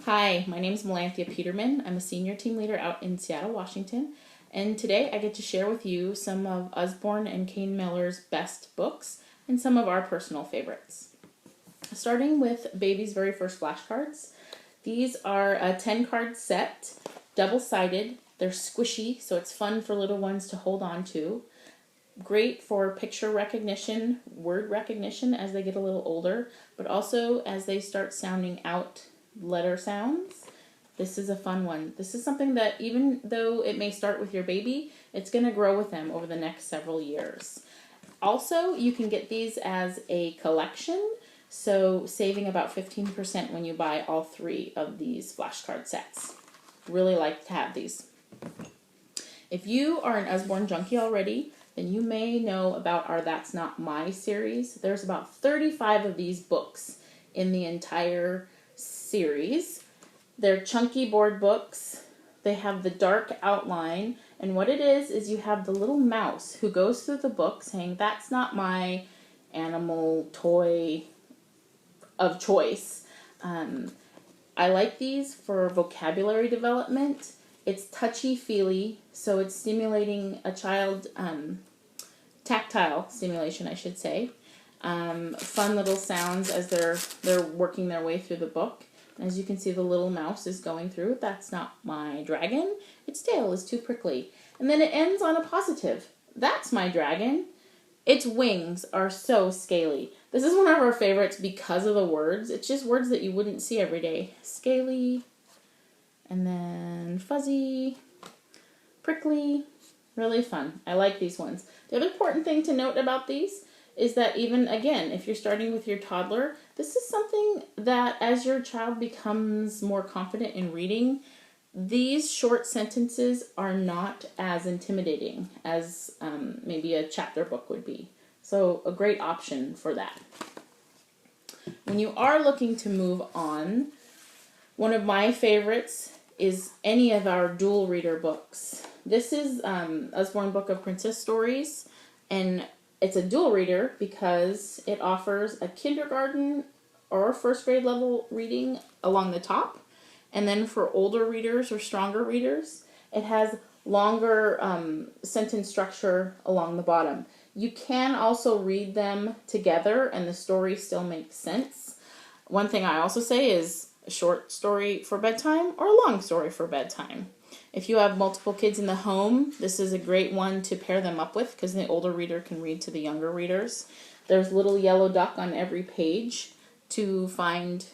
Hi, my name is Melanthea Peterman. I'm a senior team leader out in Seattle, Washington, and today I get to share with you some of Usborne and Kane Miller's best books and some of our personal favorites. Starting with Baby's Very First Flashcards. These are a 10-card set, double-sided. They're squishy, so it's fun for little ones to hold on to. Great for picture recognition, word recognition as they get a little older, but also as they start sounding out letter sounds. This is a fun one. This is something that even though it may start with your baby, it's going to grow with them over the next several years. Also, you can get these as a collection, so saving about 15% when you buy all 3 of these flashcard sets. Really like to have these. If you are an Usborne junkie already, then you may know about our That's Not My series. There's about 35 of these books in the entire series. They're chunky board books. They have the dark outline, and what it is you have the little mouse who goes through the book saying, "That's not my animal toy of choice." I like these for vocabulary development. It's touchy-feely, so it's stimulating a child, tactile stimulation, I should say. Fun little sounds as they're working their way through the book. As you can see, the little mouse is going through. "That's not my dragon. Its tail is too prickly." And then it ends on a positive. "That's my dragon. Its wings are so scaly." This is one of our favorites because of the words. It's just words that you wouldn't see every day. Scaly, and then fuzzy, prickly. Really fun. I like these ones. The other important thing to note about these is that even, again, if you're starting with your toddler, this is something that as your child becomes more confident in reading, these short sentences are not as intimidating as maybe a chapter book would be. So a great option for that. When you are looking to move on, one of my favorites is any of our dual reader books. This is Usborne Book of Princess Stories, and it's a dual reader because it offers a kindergarten or first grade level reading along the top, and then for older readers or stronger readers, it has longer sentence structure along the bottom. You can also read them together and the story still makes sense. One thing I also say is a short story for bedtime or a long story for bedtime. If you have multiple kids in the home, this is a great one to pair them up with because the older reader can read to the younger readers. There's little yellow duck on every page to find.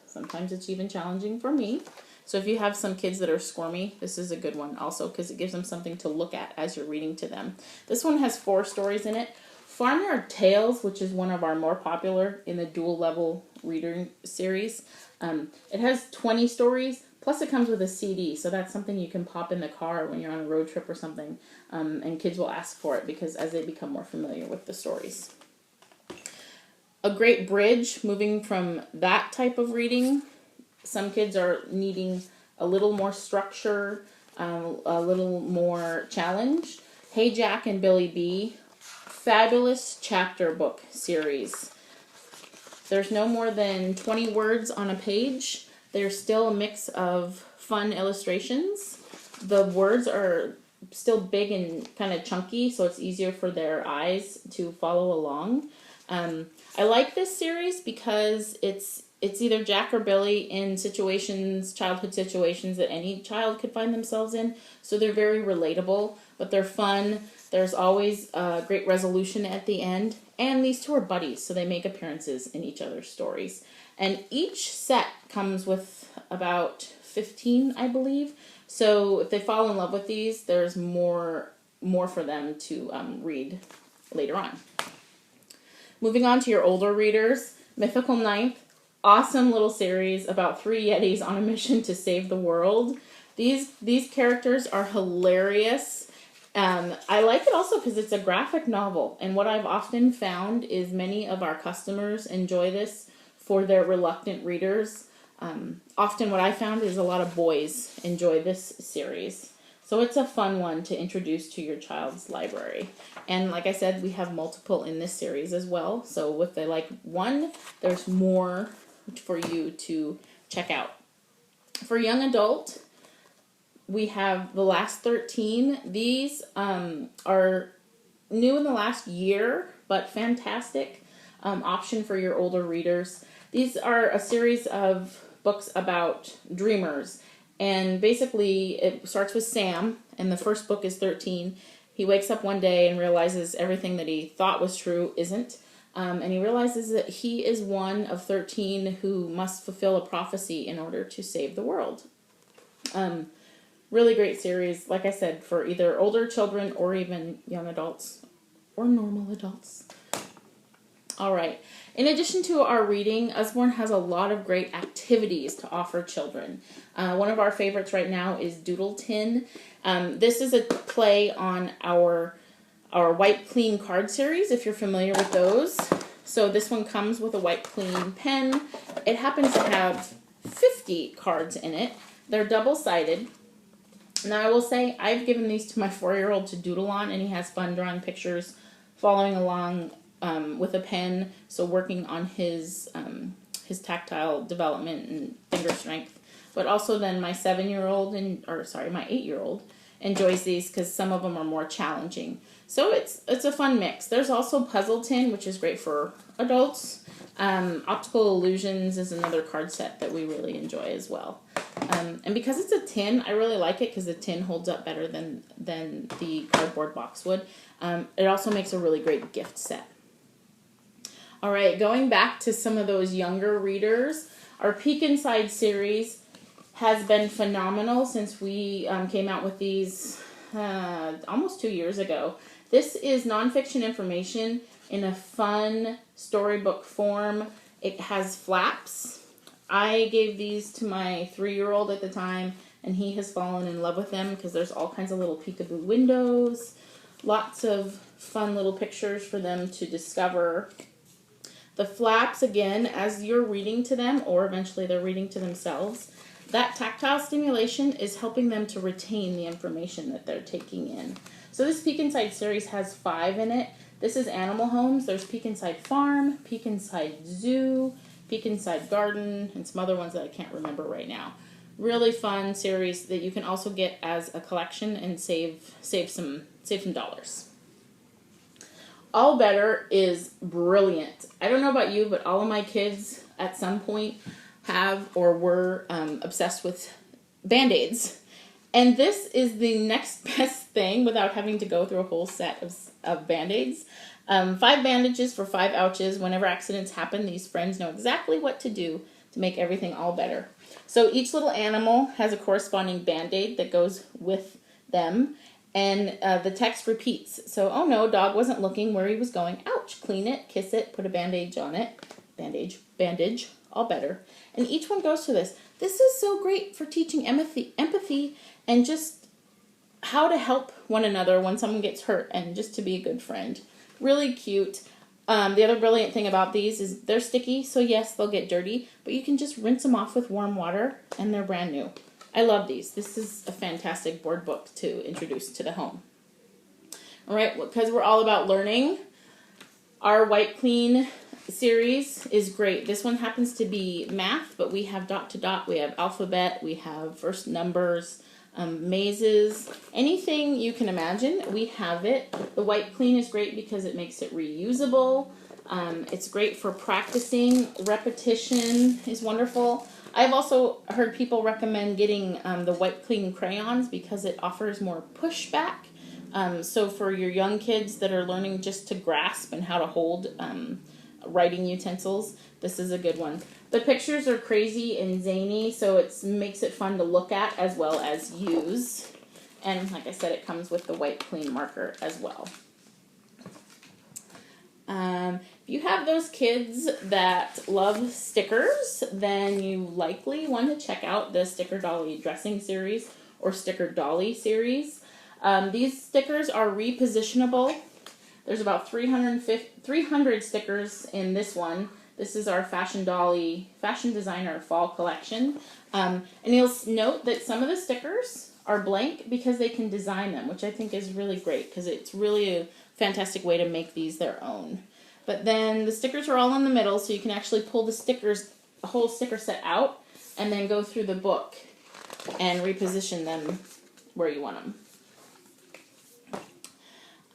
Sometimes it's even challenging for me. So if you have some kids that are squirmy, this is a good one also because it gives them something to look at as you're reading to them. This one has 4 stories in it. Farmyard Tales, which is one of our more popular in the dual level reader series, it has 20 stories, plus it comes with a CD, so that's something you can pop in the car when you're on a road trip or something, and kids will ask for it because as they become more familiar with the stories. A great bridge, moving from that type of reading. Some kids are needing a little more structure, a little more challenge. Hey Jack and Billy B. Fabulous chapter book series. There's no more than 20 words on a page. There's still a mix of fun illustrations. The words are still big and kind of chunky, so it's easier for their eyes to follow along. I like this series because it's either Jack or Billy in situations, childhood situations that any child could find themselves in. So they're very relatable, but they're fun. There's always a great resolution at the end. And these 2 are buddies, so they make appearances in each other's stories. And each set comes with about 15, I believe. So if they fall in love with these, there's more for them to read later on. Moving on to your older readers, Mythical Ninth. Awesome little series about 3 Yetis on a mission to save the world. These characters are hilarious. I like it also because it's a graphic novel, and what I've often found is many of our customers enjoy this for their reluctant readers. Often what I found is a lot of boys enjoy this series. So it's a fun one to introduce to your child's library. And like I said, we have multiple in this series as well. So if they like one, there's more for you to check out. For young adult, we have The Last 13. These are new in the last year, but fantastic option for your older readers. These are a series of books about dreamers, and basically it starts with Sam, and the first book is 13. He wakes up one day and realizes everything that he thought was true isn't, and he realizes that he is one of 13 who must fulfill a prophecy in order to save the world. Really great series, like I said, for either older children or even young adults or normal adults. All right. In addition to our reading, Usborne has a lot of great activities to offer children. One of our favorites right now is Doodle Tin. This is a play on our Wipe Clean card series, if you're familiar with those. So this one comes with a Wipe Clean pen. It happens to have 50 cards in it. They're double-sided. Now, I will say, I've given these to my 4-year-old to doodle on, and he has fun drawing pictures, following along with a pen, so working on his tactile development and finger strength. But also then my 7-year-old, my 8-year-old, enjoys these because some of them are more challenging. So it's a fun mix. There's also Puzzle Tin, which is great for adults. Optical Illusions is another card set that we really enjoy as well. And because it's a tin, I really like it because the tin holds up better than the cardboard box would. It also makes a really great gift set. All right, going back to some of those younger readers, our Peek Inside series has been phenomenal since we came out with these almost 2 years ago. This is nonfiction information in a fun storybook form. It has flaps. I gave these to my 3-year-old at the time, and he has fallen in love with them because there's all kinds of little peekaboo windows, lots of fun little pictures for them to discover. The flaps, again, as you're reading to them, or eventually they're reading to themselves, that tactile stimulation is helping them to retain the information that they're taking in. So this Peek Inside series has 5 in it. This is Animal Homes. There's Peek Inside Farm, Peek Inside Zoo, Peek Inside Garden, and some other ones that I can't remember right now. Really fun series that you can also get as a collection and save some dollars. All Better is brilliant. I don't know about you, but all of my kids at some point have or were obsessed with Band-Aids. And this is the next best thing without having to go through a whole set of Band-Aids. 5 bandages for 5 ouches. Whenever accidents happen, these friends know exactly what to do to make everything all better. So each little animal has a corresponding Band-Aid that goes with them. And the text repeats. So, oh no, dog wasn't looking where he was going. Ouch, clean it, kiss it, put a bandage on it. Bandage, all better. And each one goes to this. This is so great for teaching empathy, and just how to help one another when someone gets hurt and just to be a good friend. Really cute. The other brilliant thing about these is they're sticky, so yes, they'll get dirty, but you can just rinse them off with warm water and they're brand new. I love these. This is a fantastic board book to introduce to the home. All right, because we're all about learning, our Wipe Clean series is great. This one happens to be math, but we have dot to dot, we have alphabet, we have first numbers, mazes, anything you can imagine, we have it. The Wipe Clean is great because it makes it reusable. It's great for practicing. Repetition is wonderful. I've also heard people recommend getting the Wipe Clean crayons because it offers more pushback. So for your young kids that are learning just to grasp and how to hold writing utensils, this is a good one. The pictures are crazy and zany, so it makes it fun to look at as well as use. And like I said, it comes with the Wipe Clean marker as well. If you have those kids that love stickers, then you likely want to check out the Sticker Dolly Dressing Series or Sticker Dolly Series. These stickers are repositionable. There's about 300 stickers in this one. This is our Fashion Designer Fall Collection. And you'll note that some of the stickers are blank because they can design them, which I think is really great because it's really a fantastic way to make these their own. But then the stickers are all in the middle, so you can actually pull the whole sticker set out and then go through the book and reposition them where you want them.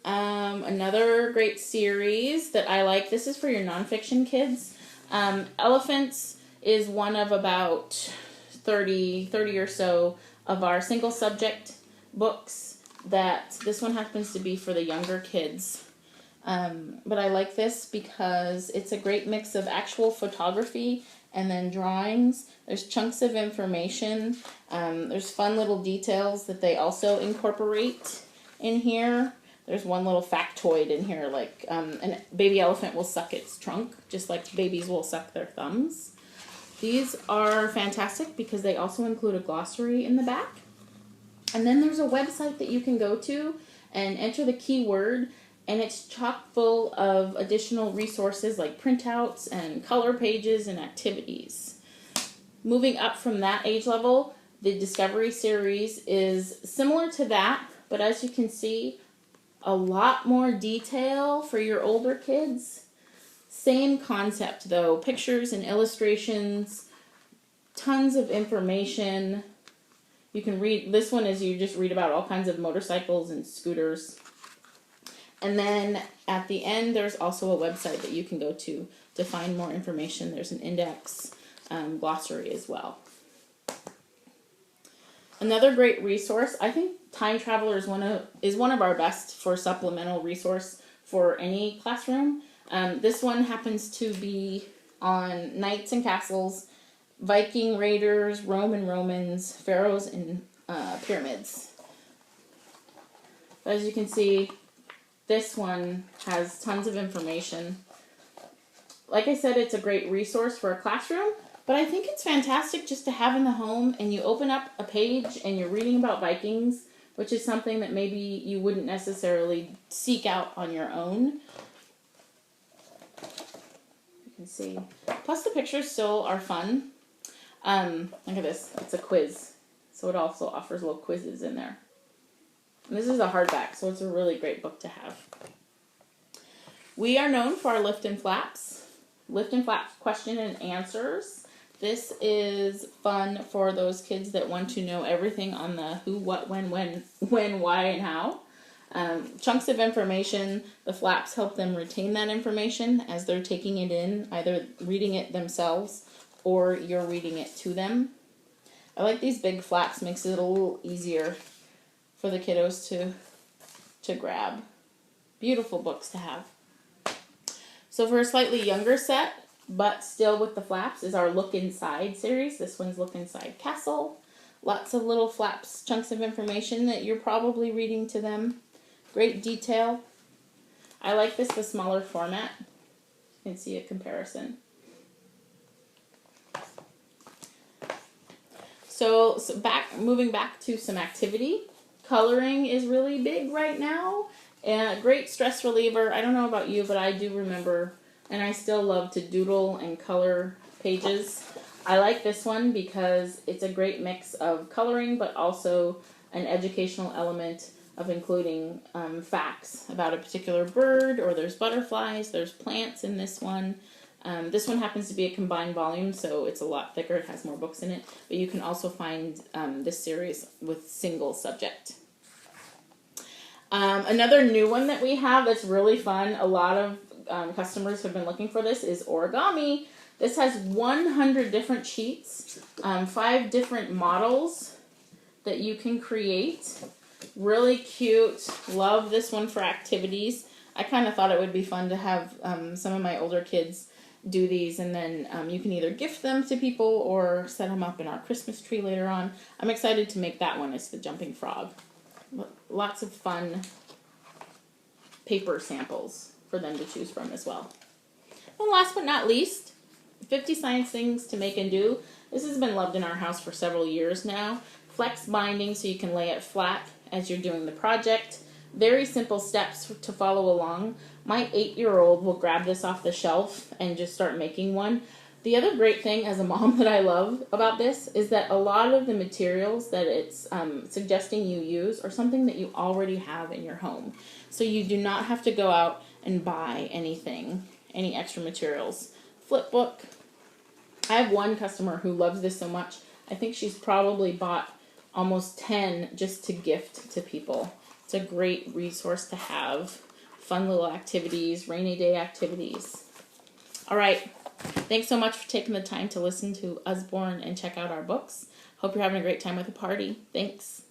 Another great series that I like, this is for your nonfiction kids. Elephants is one of about 30 or so of our single subject books that this one happens to be for the younger kids. But I like this because it's a great mix of actual photography and then drawings. There's chunks of information. There's fun little details that they also incorporate in here. There's one little factoid in here, like a baby elephant will suck its trunk, just like babies will suck their thumbs. These are fantastic because they also include a glossary in the back. And then there's a website that you can go to and enter the keyword, and it's chock full of additional resources like printouts and color pages and activities. Moving up from that age level, the Discovery series is similar to that, but as you can see, a lot more detail for your older kids. Same concept though, pictures and illustrations, tons of information. You can read, this one is you just read about all kinds of motorcycles and scooters. And then at the end, there's also a website that you can go to find more information. There's an index glossary as well. Another great resource, I think Time Traveler is one of our best for supplemental resource for any classroom. This one happens to be on knights and castles, Viking raiders, Roman Romans, pharaohs, and pyramids. As you can see, this one has tons of information. Like I said, it's a great resource for a classroom, but I think it's fantastic just to have in the home, and you open up a page and you're reading about Vikings, which is something that maybe you wouldn't necessarily seek out on your own. You can see. Plus the pictures still are fun. Look at this. It's a quiz. So it also offers little quizzes in there. And this is a hardback, so it's a really great book to have. We are known for our Lift and Flaps. Lift and Flaps question and answers. This is fun for those kids that want to know everything on the who, what, when, why, and how. Chunks of information. The flaps help them retain that information as they're taking it in, either reading it themselves or you're reading it to them. I like these big flaps, makes it a little easier for the kiddos to grab. Beautiful books to have. So for a slightly younger set, but still with the flaps, is our Look Inside series. This one's Look Inside Castle. Lots of little flaps, chunks of information that you're probably reading to them. Great detail. I like this, the smaller format. You can see a comparison. So moving back to some activity. Coloring is really big right now. And great stress reliever. I don't know about you, but I do remember, and I still love to doodle and color pages. I like this one because it's a great mix of coloring, but also an educational element of including facts about a particular bird, or there's butterflies, there's plants in this one. This one happens to be a combined volume, so it's a lot thicker. It has more books in it, but you can also find this series with single subject. Another new one that we have that's really fun, a lot of customers have been looking for this, is Origami. This has 100 different sheets, 5 different models that you can create. Really cute. Love this one for activities. I kind of thought it would be fun to have some of my older kids do these, and then you can either gift them to people or set them up in our Christmas tree later on. I'm excited to make that one. It's the jumping frog. Lots of fun paper samples for them to choose from as well. And last but not least, 50 Science Things to Make and Do. This has been loved in our house for several years now. Flex binding so you can lay it flat as you're doing the project. Very simple steps to follow along. My 8-year-old will grab this off the shelf and just start making one. The other great thing as a mom that I love about this is that a lot of the materials that it's suggesting you use are something that you already have in your home. So you do not have to go out and buy anything, any extra materials. Flipbook. I have one customer who loves this so much. I think she's probably bought almost 10 just to gift to people. It's a great resource to have. Fun little activities, rainy day activities. All right. Thanks so much for taking the time to listen to Usborne and check out our books. Hope you're having a great time with the party. Thanks.